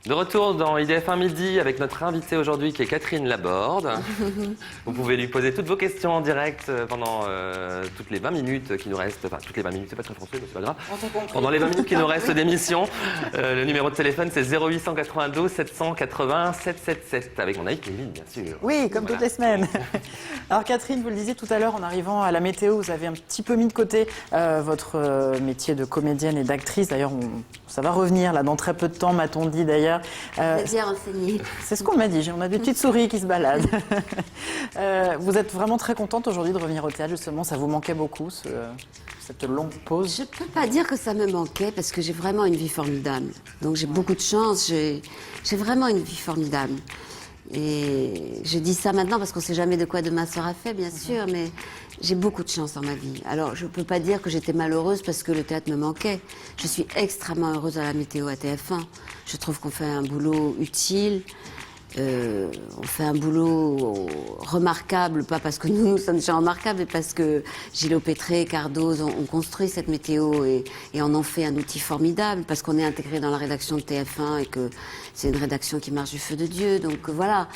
De retour dans IDF1 Midi avec notre invitée aujourd'hui qui est Catherine Laborde. Vous pouvez lui poser toutes vos questions en direct pendant toutes les 20 minutes qui nous restent. Enfin, toutes les 20 minutes, c'est pas très français, mais c'est pas grave. Pendant les 20 minutes qui nous restent d'émission, le numéro de téléphone c'est 0892 780 777 avec mon ami Kevin, bien sûr. Oui, comme toutes les semaines. Alors Catherine, vous le disiez tout à l'heure en arrivant à la météo, vous avez un petit peu mis de côté votre métier de comédienne et d'actrice. D'ailleurs, ça va revenir là dans très peu de temps, m'a-t-on dit d'ailleurs. C'est bien renseigné. C'est ce qu'on m'a dit, on a des petites souris qui se baladent. Vous êtes vraiment très contente aujourd'hui de revenir au théâtre, justement, ça vous manquait beaucoup, cette longue pause? Je ne peux pas dire que ça me manquait parce que j'ai vraiment une vie formidable. Donc j'ai beaucoup de chance, j'ai vraiment une vie formidable. Et je dis ça maintenant parce qu'on ne sait jamais de quoi demain sera fait, bien sûr, mais j'ai beaucoup de chance dans ma vie. Alors, je ne peux pas dire que j'étais malheureuse parce que le théâtre me manquait. Je suis extrêmement heureuse à la météo à TF1. Je trouve qu'on fait un boulot utile. On fait un boulot remarquable, pas parce que nous sommes des gens remarquables, mais parce que Gilles Pétré, Cardoz ont construit cette météo et en ont fait un outil formidable, parce qu'on est intégré dans la rédaction de TF1 et que c'est une rédaction qui marche du feu de Dieu. Donc voilà,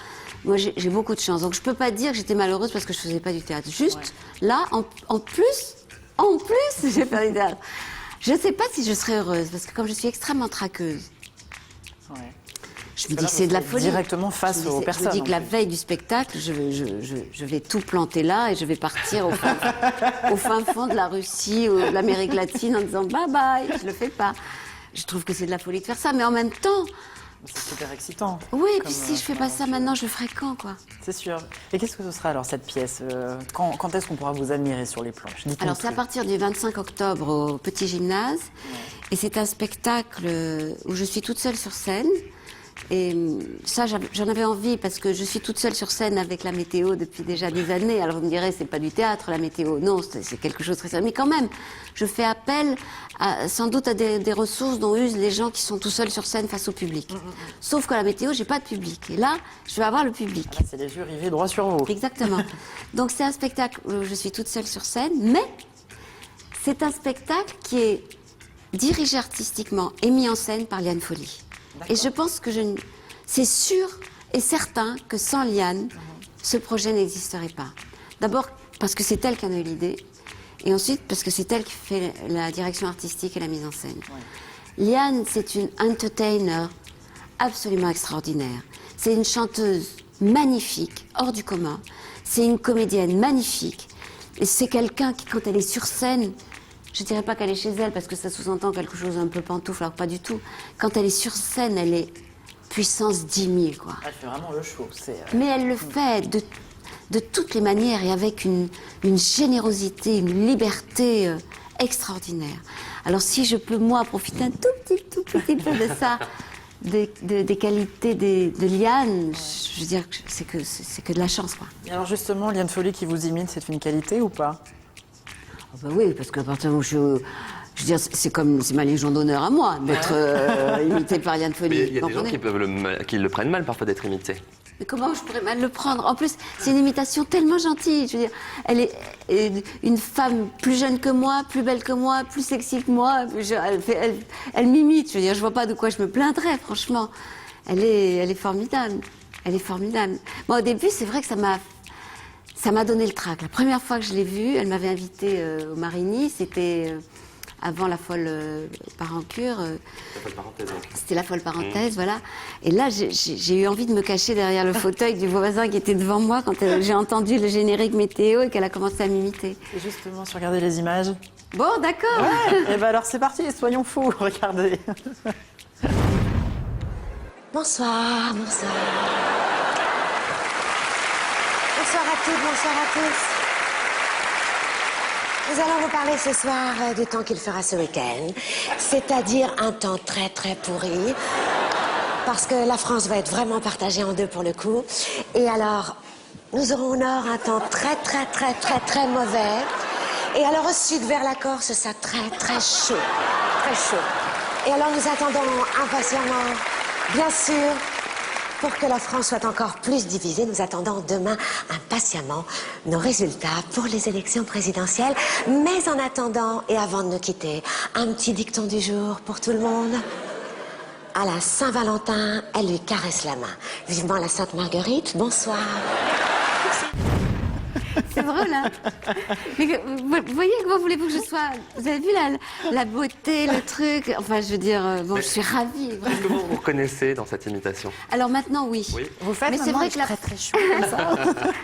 moi j'ai beaucoup de chance. Donc je peux pas dire que j'étais malheureuse parce que je faisais pas du théâtre. Juste là, en plus, j'ai fait du théâtre. Je sais pas si je serais heureuse, parce que comme je suis extrêmement traqueuse, je me dis que c'est de la folie. Directement face aux personnes. Je me dis que la veille du spectacle, je vais tout planter là et je vais partir au fin fond de la Russie ou de l'Amérique latine en disant bye bye. Je le fais pas. Je trouve que c'est de la folie de faire ça, mais en même temps. C'est super excitant. Oui, et puis si je fais pas ça maintenant, je le ferai quand, quoi? C'est sûr. Et qu'est-ce que ce sera alors cette pièce? Quand est-ce qu'on pourra vous admirer sur les planches? Alors c'est à partir du 25 octobre au Petit Gymnase. Et c'est un spectacle où je suis toute seule sur scène. Et ça, j'en avais envie parce que je suis toute seule sur scène avec la météo depuis déjà des années. Alors vous me direz, c'est pas du théâtre la météo. Non, c'est quelque chose de très sérieux. Mais quand même, je fais appel sans doute à des ressources dont usent les gens qui sont tout seuls sur scène face au public. Sauf que la météo, j'ai pas de public. Et là, je vais avoir le public. Ah, c'est les yeux rivés droit sur vous. Exactement. Donc c'est un spectacle où je suis toute seule sur scène, mais c'est un spectacle qui est dirigé artistiquement et mis en scène par Liane Folly. Et je pense que c'est sûr et certain que sans Liane, ce projet n'existerait pas. D'abord parce que c'est elle qui en a eu l'idée, et ensuite parce que c'est elle qui fait la direction artistique et la mise en scène. Liane, c'est une entertainer absolument extraordinaire. C'est une chanteuse magnifique, hors du commun. C'est une comédienne magnifique. Et c'est quelqu'un qui, quand elle est sur scène, je ne dirais pas qu'elle est chez elle, parce que ça sous-entend quelque chose un peu pantoufle, alors pas du tout. Quand elle est sur scène, elle est puissance 10 000, quoi. Elle fait vraiment le show. Mais elle le fait de toutes les manières et avec une générosité, une liberté extraordinaire. Alors si je peux, moi, profiter un tout petit peu de ça, des qualités de Liane, je veux dire que c'est que de la chance, quoi. Et alors justement, Liane Folly qui vous imite, c'est une qualité ou pas? Ben oui, parce qu'à partir du moment où je veux dire, c'est ma légion d'honneur à moi d'être imitée par Liane Folly. Mais il y a des gens qui le prennent mal parfois d'être imité. Mais comment je pourrais mal le prendre? En plus, c'est une imitation tellement gentille. Je veux dire, elle est une femme plus jeune que moi, plus belle que moi, plus sexy que moi. Elle m'imite. Je veux dire, je vois pas de quoi je me plaindrais, franchement. Elle est formidable. Elle est formidable. Moi, au début, c'est vrai que ça m'a donné le trac. La première fois que je l'ai vue, elle m'avait invitée au Marigny. C'était avant la folle parencure. La folle parenthèse. C'était la folle parenthèse, voilà. Et là, j'ai eu envie de me cacher derrière le fauteuil du voisin qui était devant moi quand j'ai entendu le générique météo et qu'elle a commencé à m'imiter. Et justement, si regardez les images. Bon, d'accord. Ouais, et ben alors c'est parti, soyons fous, regardez. Bonsoir, bonsoir. Bonsoir à toutes, bonsoir à tous. Nous allons vous parler ce soir du temps qu'il fera ce week-end, c'est-à-dire un temps très très pourri, parce que la France va être vraiment partagée en deux pour le coup. Et alors, nous aurons au nord un temps très très très très très mauvais, et alors au sud vers la Corse, ça très très chaud, très chaud. Et alors nous attendons impatiemment, bien sûr, pour que la France soit encore plus divisée, nous attendons demain impatiemment nos résultats pour les élections présidentielles. Mais en attendant, et avant de nous quitter, un petit dicton du jour pour tout le monde. à la Saint-Valentin, elle lui caresse la main. Vivement la Sainte Marguerite, bonsoir. C'est drôle, hein. Mais vous voyez, comment voulez-vous que je sois? Vous avez vu la beauté, le truc? Enfin, je veux dire, bon, je suis ravie. Est-ce que vous vous reconnaissez dans cette imitation? Alors maintenant, oui. Oui. Vous faites Mais c'est vrai que très très chou comme ça.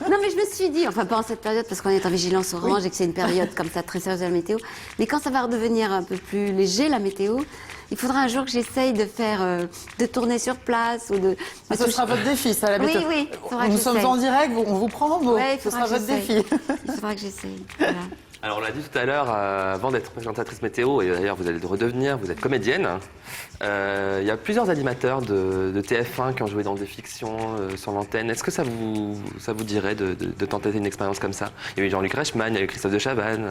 Non, mais je me suis dit, enfin pas en cette période parce qu'on est en vigilance orange et que c'est une période comme ça très sérieuse de la météo, mais quand ça va redevenir un peu plus léger la météo, il faudra un jour que j'essaye de faire, de tourner sur place ou de. Ah, ce sera votre défi, ça, la Oui, météo. oui, faudra que Nous sommes j'essaye. en direct, on vous prend au mot. Ouais, il Ce faudra sera que votre j'essaye. défi. Il faudra que j'essaye. Voilà. Alors, on l'a dit tout à l'heure, avant d'être présentatrice météo, et d'ailleurs vous allez le redevenir, vous êtes comédienne. Il y a plusieurs animateurs de TF1 qui ont joué dans des fictions sur l'antenne. Est-ce que ça vous dirait de tenter une expérience comme ça? Il y a eu Jean-Luc Reichmann, il y a eu Christophe de Chavannes.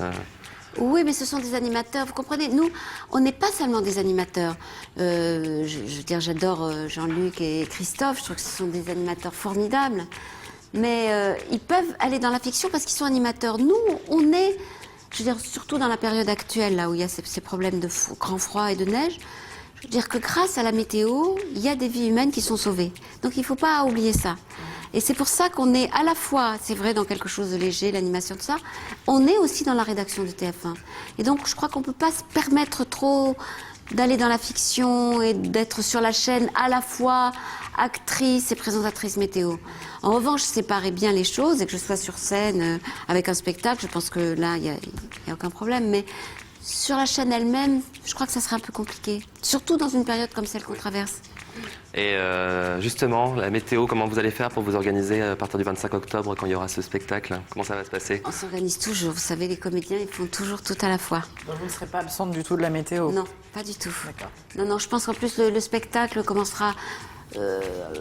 Oui, mais ce sont des animateurs. Vous comprenez, nous, on n'est pas seulement des animateurs. Je veux dire, j'adore Jean-Luc et Christophe. Je trouve que ce sont des animateurs formidables. Mais ils peuvent aller dans la fiction parce qu'ils sont animateurs. Nous, on est, je veux dire, surtout dans la période actuelle, là où il y a ces problèmes de grand froid et de neige. Je veux dire que grâce à la météo, il y a des vies humaines qui sont sauvées. Donc il ne faut pas oublier ça. Et c'est pour ça qu'on est à la fois, c'est vrai, dans quelque chose de léger, l'animation de ça, on est aussi dans la rédaction de TF1. Et donc je crois qu'on ne peut pas se permettre trop d'aller dans la fiction et d'être sur la chaîne à la fois actrice et présentatrice météo. En revanche, séparer bien les choses et que je sois sur scène avec un spectacle, je pense que là, il n'y a aucun problème. Mais sur la chaîne elle-même, je crois que ça serait un peu compliqué. Surtout dans une période comme celle qu'on traverse. Et justement, la météo, comment vous allez faire pour vous organiser à partir du 25 octobre quand il y aura ce spectacle? Comment ça va se passer? On s'organise toujours. Vous savez, les comédiens, ils font toujours tout à la fois. Donc vous ne serez pas absente du tout de la météo? Non, pas du tout. D'accord. Non, non, je pense qu'en plus, le spectacle commencera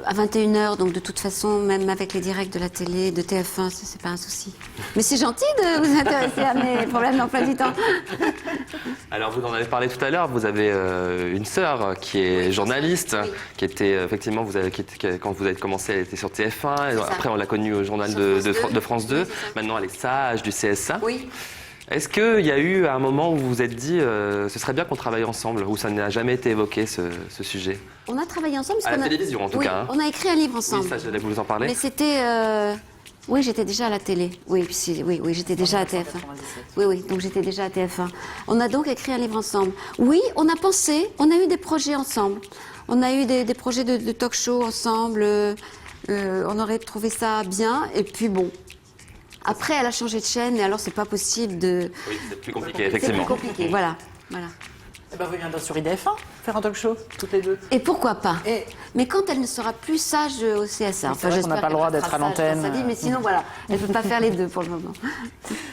à 21h, donc de toute façon, même avec les directs de la télé, de TF1, ça, c'est pas un souci. Mais c'est gentil de vous intéresser à mes problèmes d'emploi du temps. Alors, vous en avez parlé tout à l'heure, vous avez une sœur qui est journaliste, oui. qui était effectivement, quand vous avez commencé, elle était sur TF1, et ça. après on l'a connue au journal Sur de France 2. France 2, Oui, c'est ça. maintenant elle est sage du CSA. Oui. Est-ce qu'il y a eu un moment où vous vous êtes dit, ce serait bien qu'on travaille ensemble, où ça n'a jamais été évoqué ce sujet? On a travaillé ensemble. À la télévision, en tout oui, cas, hein. On a écrit un livre ensemble. Oui, ça, j'allais vous en parler. Mais c'était... Oui, j'étais déjà à la télé. Oui, oui, j'étais déjà à TF1. Oui, donc j'étais déjà à TF1. On a donc écrit un livre ensemble. Oui, on a pensé, on a eu des projets ensemble. On a eu des projets de talk-show ensemble. On aurait trouvé ça bien. Et puis bon, après, elle a changé de chaîne et alors c'est pas possible de... Oui, c'est plus compliqué, C'est effectivement. plus compliqué, voilà. Eh ben, vous viendrez sur IDF1 faire un talk show, toutes les deux. Et pourquoi pas? Et- Mais quand elle ne sera plus sage au CSA. c'est vrai qu'on n'a pas le droit d'être à l'antenne. Mais sinon, voilà, elle ne peut pas faire les deux pour le moment.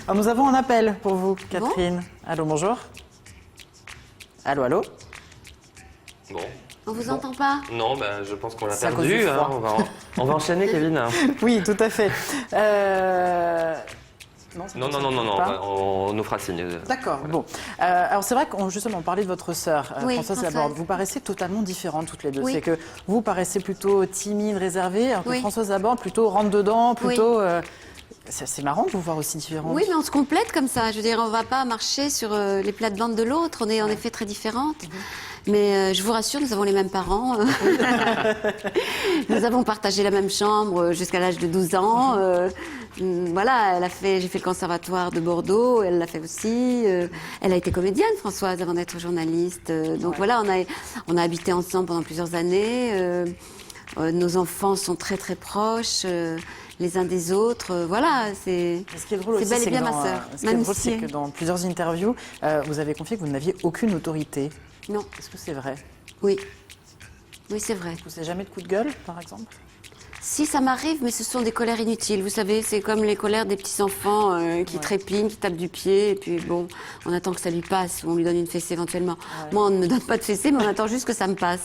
Alors, nous avons un appel pour vous, Catherine. Allô, bonjour. Allô, allô. Bon. On vous entend pas? Non, ben, je pense qu'on l'a C'est à cause perdu. du Hein. froid. On va enchaîner, Kevin. Oui, tout à fait. Ça Non, ne pas on nous fera signe. D'accord, bon. Alors c'est vrai qu'on justement parlait de votre sœur, Oui, Françoise Françoise. Laborde. Vous paraissez totalement différentes toutes les deux. Oui. C'est que vous paraissez plutôt timide, réservée, alors que Oui. Françoise Laborde plutôt rentre dedans, plutôt... c'est marrant de vous voir aussi différentes. Oui, mais on se complète comme ça. Je veux dire, on ne va pas marcher sur les plates-bandes de l'autre. On est en effet très différentes. Mais je vous rassure, nous avons les mêmes parents. Nous avons partagé la même chambre jusqu'à l'âge de 12 ans. Voilà, j'ai fait le conservatoire de Bordeaux, elle l'a fait aussi. Elle a été comédienne, Françoise, avant d'être journaliste. Donc voilà, on a habité ensemble pendant plusieurs années. Nos enfants sont très très proches. Les uns des autres, voilà, c'est Ce qui est drôle aussi, bel et c'est bien que ma dans, sœur. ce qui est drôle, c'est que dans plusieurs interviews, vous avez confié que vous n'aviez aucune autorité. Non, Est-ce que c'est vrai? oui, c'est vrai. Vous n'avez jamais de coup de gueule, par exemple? Si, ça m'arrive, mais ce sont des colères inutiles. Vous savez, c'est comme les colères des petits-enfants qui trépignent, qui tapent du pied, et puis bon, on attend que ça lui passe, ou on lui donne une fessée éventuellement. Moi, on ne me donne pas de fessée, mais on attend juste que ça me passe.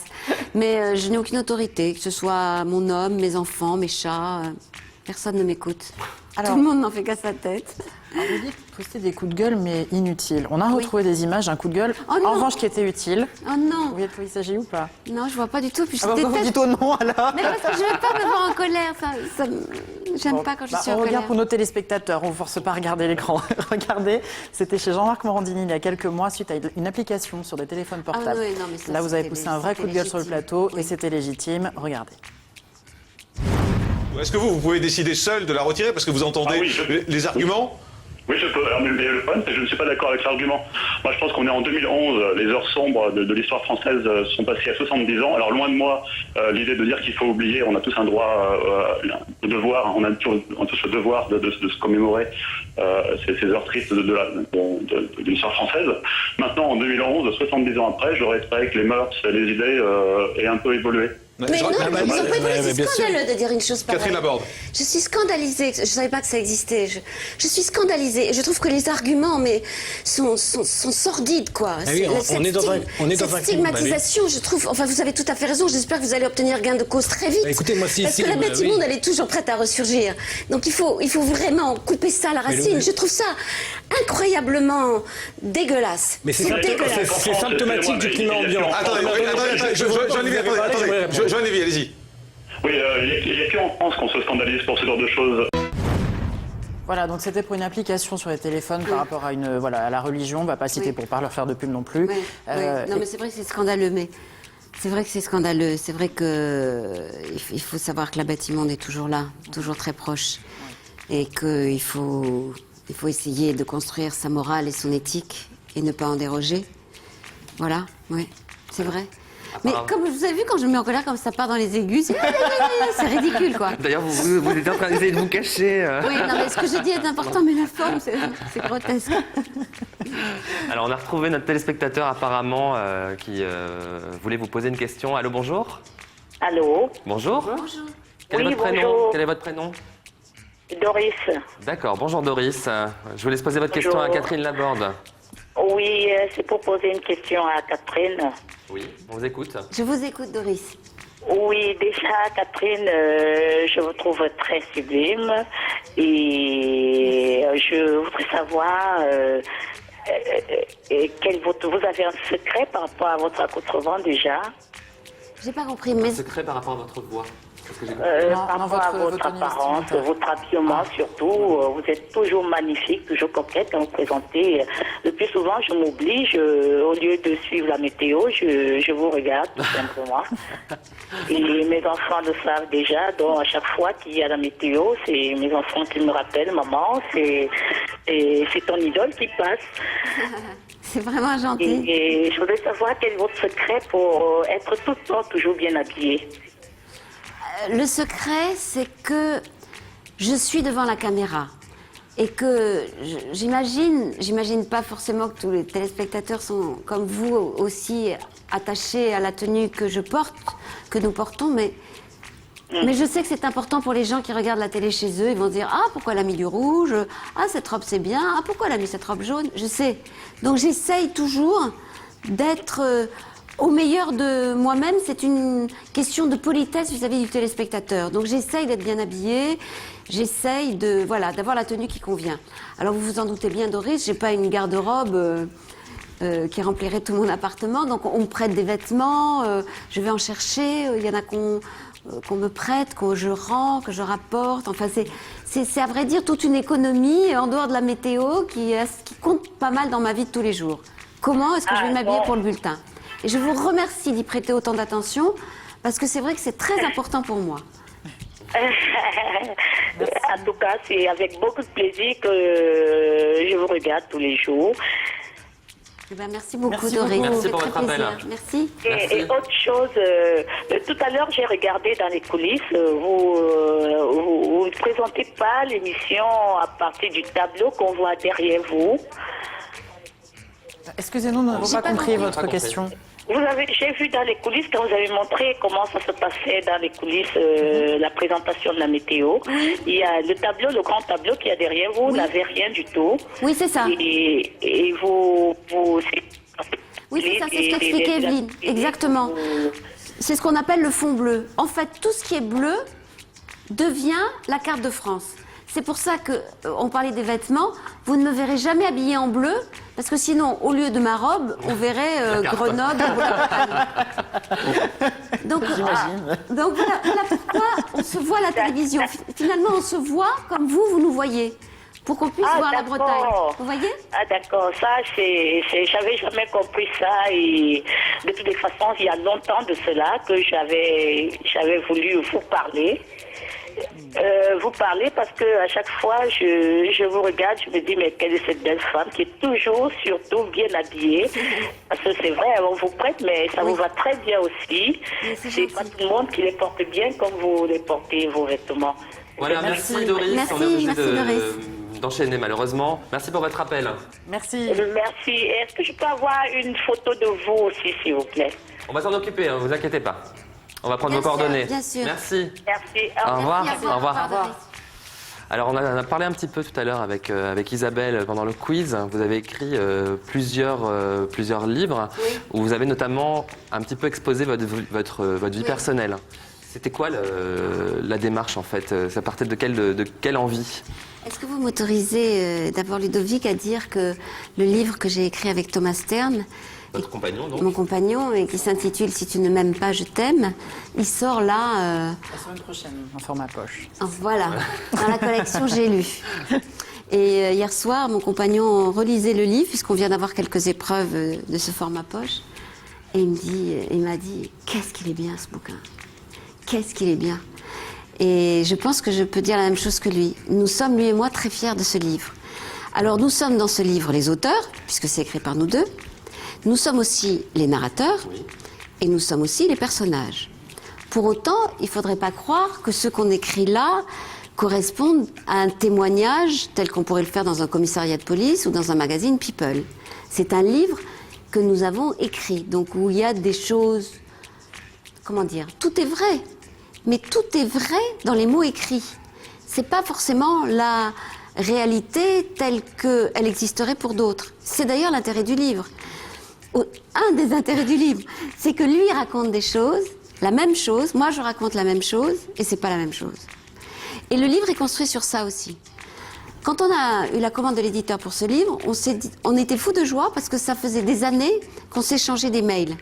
Mais je n'ai aucune autorité, que ce soit mon homme, mes enfants, mes chats, personne ne m'écoute. Alors- Tout le monde n'en fait qu'à sa tête. Alors, vous dites poster des coups de gueule, mais inutiles. On a retrouvé des images d'un coup de gueule, Oh non. en revanche, qui était utile. Oh non, Vous voyez de quoi il s'agit ou pas? non, je vois pas du tout, puis je Ah bah, vous déteste. dites au non, alors? Mais parce que je ne veux pas me voir en colère, J'aime pas quand je suis en on colère. regarde pour nos téléspectateurs, on ne force pas à regarder l'écran. Regardez, c'était chez Jean-Marc Morandini il y a quelques mois suite à une application sur des téléphones portables. oui, non, mais ça, Là, vous avez c'était- poussé un vrai coup de c'était gueule sur le légitime. plateau Oui. et c'était légitime. Regardez. Est-ce que vous pouvez décider seul de la retirer parce que vous entendez Ah oui, je- les arguments? Oui, je peux. Alors, mais le problème, c'est que je ne suis pas d'accord avec l'argument. Moi, je pense qu'on est en 2011. Les heures sombres de l'histoire française sont passées à 70 ans. Alors, loin de moi, l'idée de dire qu'il faut oublier, on a tous un droit, un devoir, on a tous le devoir de se commémorer ces heures tristes de l'histoire française. Maintenant, en 2011, 70 ans après, j'aurais espéré que les mœurs et les idées aient un peu évolué. Mais non, ils ont pas évolué, c'est bien sûr. scandaleux de dire une chose pareille. Catherine Laborde. Je suis scandalisée, je ne savais pas que ça existait. Je suis scandalisée et je trouve que les arguments sont sordides, quoi. oui, on est dans un cette stigmatisation, je trouve, enfin vous avez tout à fait raison, j'espère que vous allez obtenir gain de cause très vite. Bah, écoutez, moi, parce que la bête immonde, elle est toujours prête à ressurgir. Donc il faut vraiment couper ça à la racine. Je trouve ça incroyablement dégueulasse. Mais c'est dégueulasse. c'est symptomatique du climat ambiant. Attendez, Jean Lévy, allez-y. Oui, il n'y a que en France qu'on se scandalise pour ce genre de choses. Voilà, donc c'était pour une application sur les téléphones par rapport à à la religion. On ne va pas citer Oui. pour pas leur faire de pub non plus. Oui, oui. Non, mais c'est vrai que c'est scandaleux, mais c'est vrai que c'est scandaleux. C'est vrai que il faut savoir que la bête immonde est toujours là, toujours très proche, et qu'il faut essayer de construire sa morale et son éthique et ne pas en déroger. Voilà, oui, c'est vrai. Mais comme vous avez vu, quand je me mets en colère, comme ça part dans les aigus, c'est ridicule, quoi. D'ailleurs, vous étiez en train d'essayer de vous cacher. Oui, non, mais ce que je dis est important, mais la forme, c'est grotesque. Alors, on a retrouvé notre téléspectateur apparemment qui voulait vous poser une question. Allô, bonjour. Allô, Bonjour. Bonjour. Quel est Oui, votre prénom? bonjour. Quel est votre prénom? Doris. D'accord, bonjour Doris. Je vous laisse poser votre question à Bonjour. Catherine Laborde. Oui, c'est pour poser une question à Catherine. Oui, on vous écoute. Je vous écoute, Doris. Oui, déjà, Catherine, je vous trouve très sublime et je voudrais savoir vous avez un secret par rapport à votre accoutrement déjà, J'ai pas compris, mais Secret par rapport à votre voix. Parce que j'ai compris. par non, rapport à votre votre tenue apparence, vestimentaire. votre habillement surtout. Vous êtes toujours magnifique, toujours coquette à vous présenter. Le plus souvent, je m'oblige, au lieu de suivre la météo, je vous regarde tout simplement. Et mes enfants le savent déjà, donc à chaque fois qu'il y a la météo, c'est mes enfants qui me rappellent, maman, c'est ton idole qui passe. c'est vraiment gentil. Et je voudrais savoir quel est votre secret pour être tout le temps toujours bien habillée. Le secret, c'est que je suis devant la caméra et que j'imagine pas forcément que tous les téléspectateurs sont comme vous aussi attachés à la tenue que je porte, que nous portons, mais je sais que c'est important pour les gens qui regardent la télé chez eux. Ils vont se dire « Ah, pourquoi elle a mis du rouge ? Ah, cette robe, c'est bien. Ah, pourquoi elle a mis cette robe jaune ?» Je sais. Donc, j'essaye toujours d'être au meilleur de moi-même. C'est une question de politesse vis-à-vis du téléspectateur. Donc, j'essaye d'être bien habillée. J'essaye d'avoir la tenue qui convient. Alors, vous vous en doutez bien, Doris, j'ai pas une garde-robe qui remplirait tout mon appartement. Donc, on me prête des vêtements. Je vais en chercher. Il y en a qu'on me prête, que je rends, que je rapporte. Enfin, c'est à vrai dire toute une économie en dehors de la météo qui compte pas mal dans ma vie de tous les jours. Comment est-ce que je vais m'habiller pour le bulletin? Et je vous remercie d'y prêter autant d'attention parce que c'est vrai que c'est très important pour moi. En tout cas, c'est avec beaucoup de plaisir que je vous regarde tous les jours. Eh ben, merci beaucoup, Merci Doris. beaucoup. Merci C'est pour très votre appel. plaisir. Merci. Merci. Et autre chose, tout à l'heure, j'ai regardé dans les coulisses, vous ne présentez pas l'émission à partir du tableau qu'on voit derrière vous. Excusez-nous, nous n'avons J'ai pas pas compris compris. votre question. J'ai vu dans les coulisses, quand vous avez montré comment ça se passait dans les coulisses, la présentation de la météo. Il y a le tableau, le grand tableau qu'il y a derrière vous, n'avez rien du tout. Oui, c'est ça. Et vous Oui, c'est ça, c'est ce qu'expliquait Evelyne. Exactement. C'est ce qu'on appelle le fond bleu. En fait, tout ce qui est bleu devient la carte de France. C'est pour ça que on parlait des vêtements. Vous ne me verrez jamais habillée en bleu, parce que sinon, au lieu de ma robe, on verrait Grenoble ou la Bretagne. Donc voilà pourquoi on se voit à la télévision. Finalement, on se voit comme vous nous voyez, pour qu'on puisse voir la d'accord. Bretagne. Vous voyez? Ah d'accord, ça j'avais jamais compris ça et de toutes les façons il y a longtemps de cela que j'avais voulu vous parler. Vous parler parce que à chaque fois je vous regarde, je me dis mais quelle est cette belle femme qui est toujours surtout bien habillée, parce que c'est vrai on vous prête mais ça vous va très bien aussi. Mais c'est C'est gentil. pas tout le monde qui les porte bien comme vous les portez vos vêtements. Voilà, merci Doris. Merci, on est obligé merci, Doris. d'enchaîner malheureusement. Merci pour votre appel. Merci. Merci. Est-ce que je peux avoir une photo de vous aussi s'il vous plaît? On va s'en occuper, hein, vous inquiétez pas. On va prendre Bien vos sûr, coordonnées. bien sûr. Merci. Merci. Au revoir. Merci, Au revoir. Doris. Alors on a parlé un petit peu tout à l'heure avec Isabelle pendant le quiz. Vous avez écrit plusieurs livres où vous avez notamment un petit peu exposé votre vie personnelle. C'était quoi la démarche en fait? Ça partait de quelle envie? Est-ce que vous m'autorisez d'abord, Ludovic, à dire que le livre que j'ai écrit avec Thomas Stern, Votre compagnon donc? mon compagnon, et qui s'intitule « Si tu ne m'aimes pas, je t'aime », il sort là, La semaine prochaine, en format poche. voilà, dans la collection J'ai lu. Et hier soir, mon compagnon relisait le livre, puisqu'on vient d'avoir quelques épreuves de ce format poche, et il m'a dit « Qu'est-ce qu'il est bien ce bouquin, qu'est-ce qu'il est bien !» Et je pense que je peux dire la même chose que lui. Nous sommes, lui et moi, très fiers de ce livre. Alors nous sommes dans ce livre les auteurs, puisque c'est écrit par nous deux. Nous sommes aussi les narrateurs et nous sommes aussi les personnages. Pour autant, il ne faudrait pas croire que ce qu'on écrit là correspondent à un témoignage tel qu'on pourrait le faire dans un commissariat de police ou dans un magazine People. C'est un livre que nous avons écrit, donc où il y a des choses, comment dire, tout est vrai, mais tout est vrai dans les mots écrits. C'est pas forcément la réalité telle qu'elle existerait pour d'autres. C'est d'ailleurs l'intérêt du livre. Un des intérêts du livre, c'est que lui raconte des choses, la même chose, moi je raconte la même chose, et c'est pas la même chose. Et le livre est construit sur ça aussi. Quand on a eu la commande de l'éditeur pour ce livre, on était fous de joie parce que ça faisait des années qu'on s'échangeait des mails.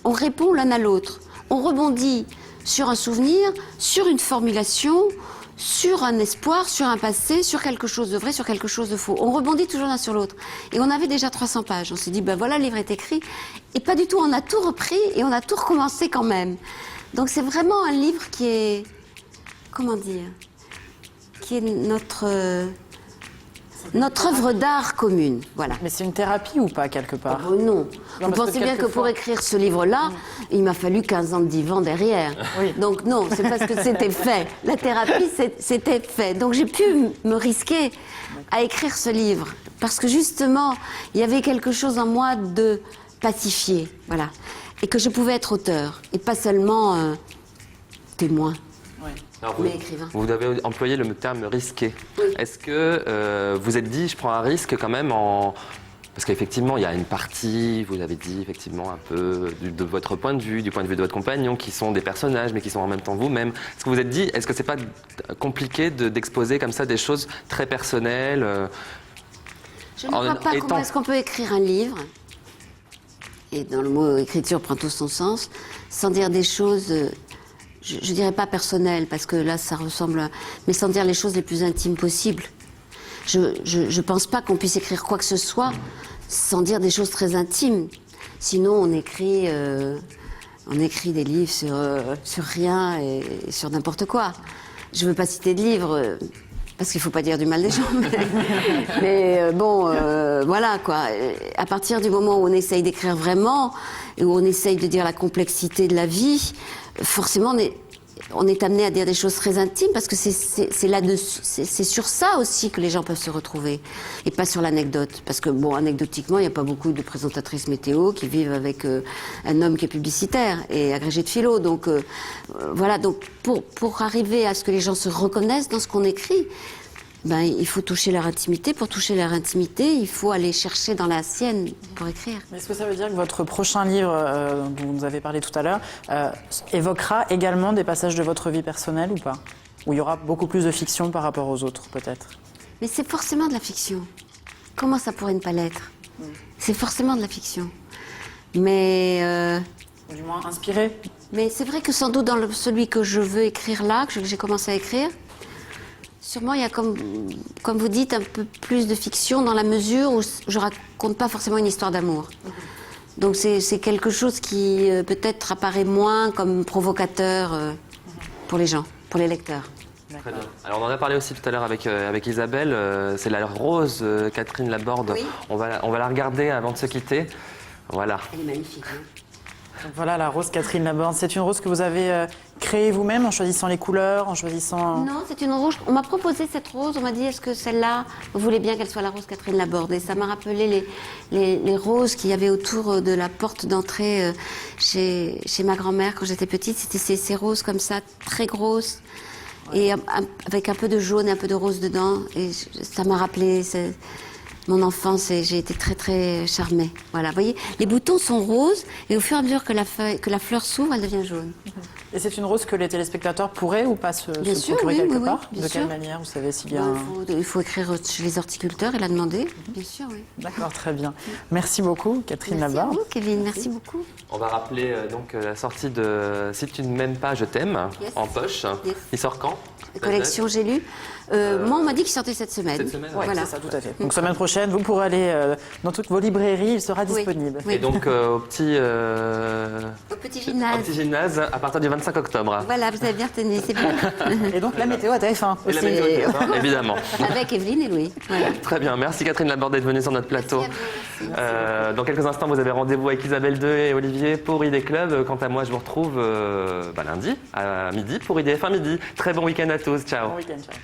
On répond l'un à l'autre, on rebondit sur un souvenir, sur une formulation, sur un espoir, sur un passé, sur quelque chose de vrai, sur quelque chose de faux. On rebondit toujours l'un sur l'autre. Et on avait déjà 300 pages. On s'est dit, ben voilà, le livre est écrit. Et pas du tout, on a tout repris et on a tout recommencé quand même. Donc c'est vraiment un livre qui est, comment dire, qui est notre œuvre d'art commune. Voilà. Mais c'est une thérapie ou pas, quelque part? Oh non. Vous parce que pensez bien que pour quelquefois- écrire ce livre-là, il m'a fallu 15 ans de divan derrière. Oui. Donc non, c'est parce que c'était fait. La thérapie, c'était fait. Donc j'ai pu me risquer à écrire ce livre. Parce que justement, il y avait quelque chose en moi de pacifié. Voilà. Et que je pouvais être auteur. Et pas seulement témoin. Alors, Mais écrivain. vous avez employé le terme risqué. Est-ce que vous êtes dit, je prends un risque quand même Parce qu'effectivement, il y a une partie, vous avez dit effectivement un peu de votre point de vue, du point de vue de votre compagnon, qui sont des personnages, mais qui sont en même temps vous-même. Est-ce que vous êtes dit, est-ce que c'est pas compliqué d'exposer comme ça des choses très personnelles Je ne vois pas comment est-ce qu'on peut écrire un livre, et dans le mot écriture prend tout son sens, sans dire des choses, je dirais pas personnelles, parce que là ça ressemble, mais sans dire les choses les plus intimes possibles. Je pense pas qu'on puisse écrire quoi que ce soit sans dire des choses très intimes. Sinon on écrit des livres sur rien et sur n'importe quoi. Je veux pas citer de livres. Parce qu'il ne faut pas dire du mal des gens. Mais voilà quoi. À partir du moment où on essaye d'écrire vraiment, et où on essaye de dire la complexité de la vie, forcément on est amené à dire des choses très intimes parce que c'est là-dessus, c'est sur ça aussi que les gens peuvent se retrouver et pas sur l'anecdote. Parce que bon, anecdotiquement, il n'y a pas beaucoup de présentatrices météo qui vivent avec un homme qui est publicitaire et agrégé de philo. Donc voilà. Donc pour arriver à ce que les gens se reconnaissent dans ce qu'on écrit, ben il faut toucher leur intimité. Pour toucher leur intimité, il faut aller chercher dans la sienne pour écrire. Est-ce que ça veut dire que votre prochain livre, dont vous nous avez parlé tout à l'heure, évoquera également des passages de votre vie personnelle ou pas? Où il y aura beaucoup plus de fiction par rapport aux autres, peut-être. Mais c'est forcément de la fiction. Comment ça pourrait ne pas l'être? C'est forcément de la fiction. Mais Ou du moins inspiré. Mais c'est vrai que sans doute dans celui que je veux écrire là, que j'ai commencé à écrire, sûrement il y a, comme vous dites, un peu plus de fiction dans la mesure où je raconte pas forcément une histoire d'amour. Donc c'est quelque chose qui peut-être apparaît moins comme provocateur pour les gens, pour les lecteurs. Très bien. Alors on en a parlé aussi tout à l'heure avec Isabelle, c'est la rose Catherine Laborde. Oui. On va la regarder avant de se quitter. Voilà. Elle est magnifique. Hein. Donc voilà la rose Catherine Laborde. C'est une rose que vous avez créée vous-même en choisissant les couleurs, en choisissant... Non, c'est une rose. On m'a proposé cette rose. On m'a dit, est-ce que celle-là, vous voulez bien qu'elle soit la rose Catherine Laborde? Et ça m'a rappelé les roses qu'il y avait autour de la porte d'entrée chez ma grand-mère quand j'étais petite. C'était ces roses comme ça, très grosses, et avec un peu de jaune et un peu de rose dedans. Et ça m'a rappelé mon enfance et j'ai été très très charmée. Voilà, vous voyez, les boutons sont roses et au fur et à mesure que la fleur s'ouvre, elle devient jaune. Et c'est une rose que les téléspectateurs pourraient ou pas se Bien sûr, procurer oui, quelque oui, part? bien De sûr. quelle manière, vous savez si bien... Il faut écrire chez les horticulteurs et la demander. Bien sûr, oui. D'accord, très bien. Merci beaucoup, Catherine Merci à Laborde. vous, Kevin. Merci beaucoup. On va rappeler donc la sortie de Si tu ne m'aimes pas, je t'aime, Yes. en poche. Yes. Il sort quand? Collection, j'ai lu. Moi, on m'a dit qu'il sortait cette semaine. Cette semaine, Ouais, voilà. c'est ça, tout à fait. Donc semaine prochaine, vous pourrez aller dans toutes vos librairies, il sera Oui. disponible. Oui. Et donc au petit gymnase. à partir du 25 octobre. Voilà, vous avez bien retenu, c'est bien. Et donc la météo à TF1 Et la aussi. météo, évidemment. Avec Evelyne et Louis. Voilà. Très bien, merci Catherine Laborde d'être venue sur notre plateau. Merci à vous, Dans quelques instants, vous avez rendez-vous avec Isabelle 2 et Olivier pour Idée Club. Quant à moi, je vous retrouve lundi à midi pour IDF1 midi. Très bon week-end à tous, ciao. Bon week-end, ciao.